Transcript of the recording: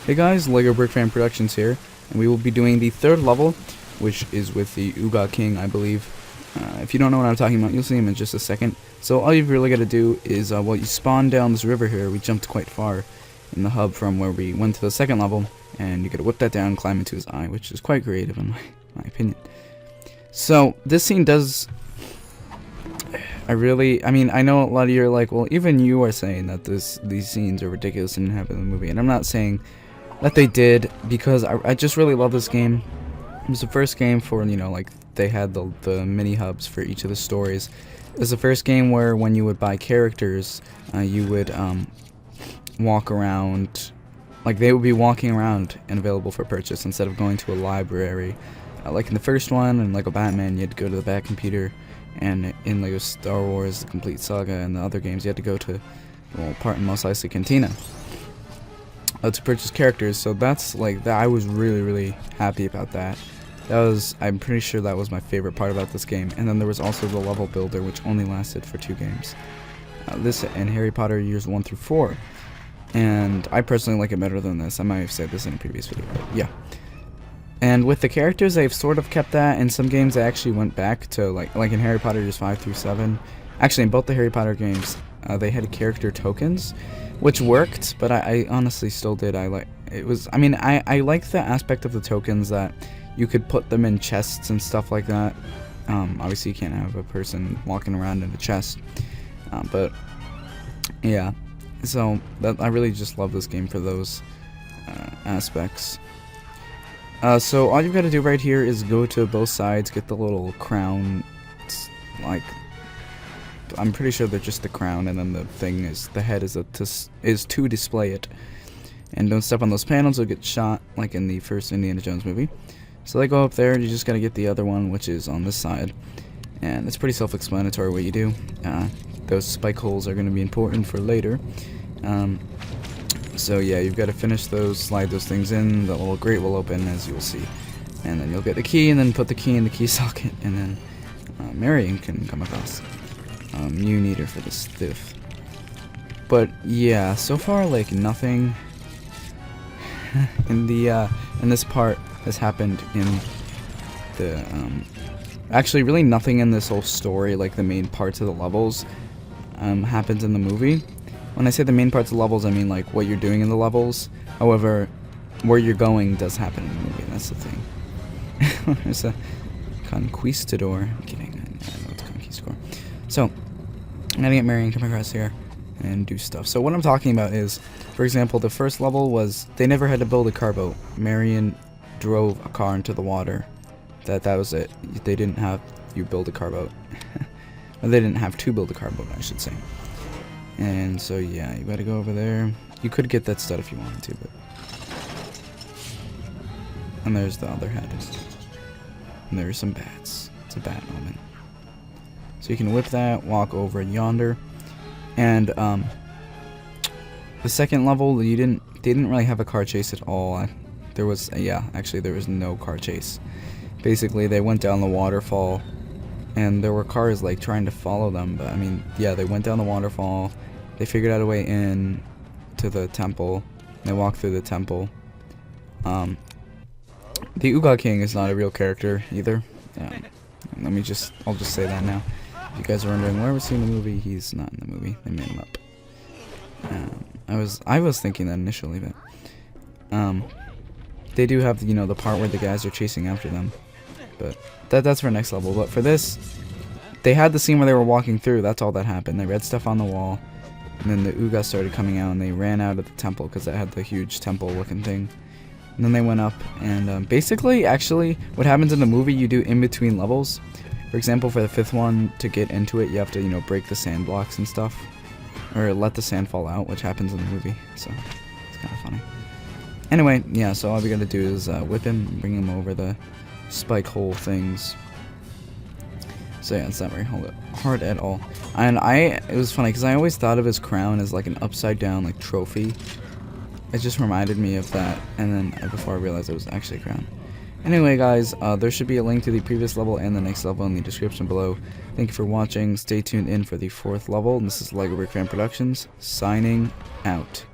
Hey guys, LEGO Brick Fan Productions here, and we will be doing the third level, which is with the Uga King, I believe. If you don't know what I'm talking about, you'll see him in just a second. So all you've really got to do is, well, you spawn down this river here. We jumped quite far in the hub from where we went to the second level, and you got to whip that down, climb into his eye, which is quite creative in my opinion. So this scene does... I know a lot of you are like, well, even you are saying that these scenes are ridiculous and didn't happen in the movie, and I'm not saying that they did, because I just really love this game. It was the first game for, you know, like, they had the mini hubs for each of the stories. It was the first game where when you would buy characters, you would walk around, like, they would be walking around and available for purchase instead of going to a library. Like in the first one, in Lego Batman, you had to go to the back computer, and in Lego Star Wars, the Complete Saga, and the other games, you had to go to, well, part in Mos Eisley Cantina to purchase characters. So that's like that. I was really happy about that. I'm pretty sure that was my favorite part about this game. And then there was also the level builder, which only lasted for 2 games. This and Harry Potter years 1 through 4. And I personally like it better than this. I might have said this in a previous video, but yeah. And with the characters, they've sort of kept that. In some games, they actually went back to, like in Harry Potter years 5 through 7. Actually, in both the Harry Potter games, they had character tokens, which worked, but I honestly still did. I like the aspect of the tokens that you could put them in chests and stuff like that. Obviously, you can't have a person walking around in a chest, but yeah. So I really just love this game for those aspects. So all you've got to do right here is go to both sides, get the little crown, like, I'm pretty sure they're just the crown, and then the thing is, the head is to display it. And don't step on those panels, you'll get shot, like in the first Indiana Jones movie. So they go up there, you just got to get the other one, which is on this side. And it's pretty self-explanatory what you do. Those spike holes are going to be important for later. So yeah, you've got to finish those, slide those things in, the little grate will open, as you will see. And then you'll get the key, and then put the key in the key socket, and then Marion can come across. You need her for this stiff. But yeah, so far, like, nothing in this part has happened in the, actually really nothing in this whole story, like the main parts of the levels, happens in the movie. When I say the main parts of the levels, I mean like what you're doing in the levels. However, where you're going does happen in the movie. That's the thing. There's a conquistador. I'm kidding. I know it's conquistador. So, I'm gonna get Marion, come across here, and do stuff. So what I'm talking about is, for example, the first level was they never had to build a car boat. Marion drove a car into the water. That was it. They didn't have you build a car boat. Or they didn't have to build a car boat, I should say. And so yeah, you gotta go over there. You could get that stud if you wanted to, but... And there's the other head. And there's some bats. It's a bat moment. So you can whip that, walk over yonder. And the second level, they didn't really have a car chase at all. There was no car chase. Basically, they went down the waterfall, and there were cars like trying to follow them, but I mean, yeah, they went down the waterfall, they figured out a way in to the temple, they walked through the temple. The Uga King is not a real character either. I'll just say that now. If you guys are wondering where was he in the movie, he's not in the movie. They made him up. I was thinking that initially, but they do have, you know, the part where the guys are chasing after them. But that's for next level. But for this, they had the scene where they were walking through. That's all that happened. They read stuff on the wall, and then the Uga started coming out, and they ran out of the temple because it had the huge temple-looking thing. And then they went up, and basically, actually, what happens in the movie, you do in between levels. For example, for the 5th one, to get into it, you have to, you know, break the sand blocks and stuff, or let the sand fall out, which happens in the movie. So it's kind of funny. Anyway, yeah. So all we gotta do is whip him, bring him over the spike hole things. So yeah, it's not very hard at all. And it was funny because I always thought of his crown as like an upside down like trophy. It just reminded me of that, and then before I realized it was actually a crown. Anyway guys, there should be a link to the previous level and the next level in the description below. Thank you for watching, stay tuned in for the 4th level, and this is LEGO Brick Fan Productions, signing out.